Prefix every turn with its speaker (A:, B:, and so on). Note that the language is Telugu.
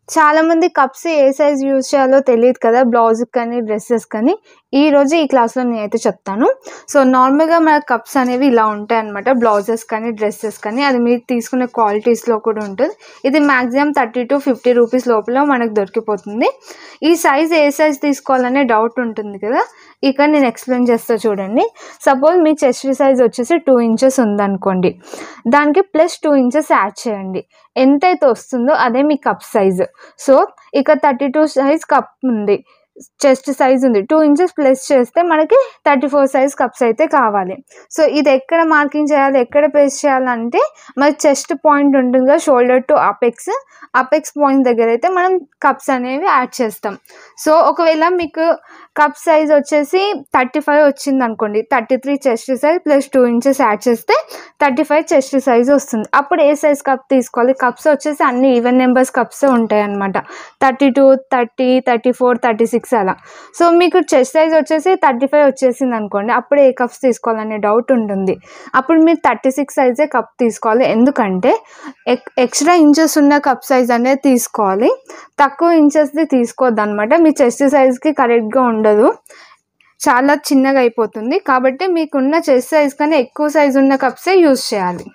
A: చాలామంది కప్స్ ఏ సైజ్ యూజ్ చేయాలో తెలియదు కదా బ్లౌజ్కి కానీ డ్రెస్సెస్ కానీ. ఈరోజు ఈ క్లాస్లో నేనైతే చెప్తాను. సో నార్మల్గా మన కప్స్ అనేవి ఇలా ఉంటాయి అనమాట, బ్లౌజెస్ కానీ డ్రెస్సెస్ కానీ. అది మీరు తీసుకునే క్వాలిటీస్లో కూడా ఉంటుంది. ఇది మ్యాక్సిమం 30 to 50 రూపీస్ లోపల మనకు దొరికిపోతుంది. ఈ సైజ్ ఏ సైజ్ తీసుకోవాలనే డౌట్ ఉంటుంది కదా, ఇక్కడ నేను ఎక్స్ప్లెయిన్ చేస్తా చూడండి. సపోజ్ మీ చెస్ట్ సైజ్ వచ్చేసి 2 inches ఉందనుకోండి, దానికి ప్లస్ 2 inches యాడ్ చేయండి. ఎంతైతే వస్తుందో అదే మీ కప్ సైజు. సో ఇక 32 సైజ్ కప్ ఉంది, చెస్ట్ సైజ్ ఉంది, 2 inches ప్లస్ చేస్తే మనకి 34 సైజ్ కప్స్ అయితే కావాలి. సో ఇది ఎక్కడ మార్కింగ్ చేయాలి, ఎక్కడ ప్లేస్ చేయాలంటే మరి చెస్ట్ పాయింట్ ఉంటుంది కదా, షోల్డర్ టు అపెక్స్ పాయింట్ దగ్గర అయితే మనం కప్స్ అనేవి యాడ్ చేస్తాం. సో ఒకవేళ మీకు కప్ సైజ్ వచ్చేసి 35 వచ్చింది అనుకోండి, 33 chest size plus 2 inches add చేస్తే 35 చెస్ట్ సైజ్ వస్తుంది. అప్పుడు ఏ సైజ్ కప్ తీసుకోవాలి? కప్స్ వచ్చేసి అన్ని ఈవెన్ నెంబర్స్ కప్స్ ఉంటాయి అనమాట, 32, 30, 34, 36 అలా. సో మీకు చెస్ట్ సైజ్ వచ్చేసి 35 వచ్చేసింది అనుకోండి, అప్పుడు ఏ కప్స్ తీసుకోవాలనే డౌట్ ఉంటుంది. అప్పుడు మీరు 36 సైజే కప్ తీసుకోవాలి. ఎందుకంటే ఎక్స్ట్రా ఇంచెస్ ఉన్న కప్ సైజ్ అనేది తీసుకోవాలి, తక్కువ ఇంచెస్ది తీసుకోవద్దు అనమాట. మీ చెస్ట్ సైజ్కి కరెక్ట్గా ఉండదు, చాలా చిన్నగా అయిపోతుంది. కాబట్టి మీకున్న చెస్ట్ సైజ్ కన్నా ఎక్కువ సైజు ఉన్న కప్సే యూజ్ చేయాలి.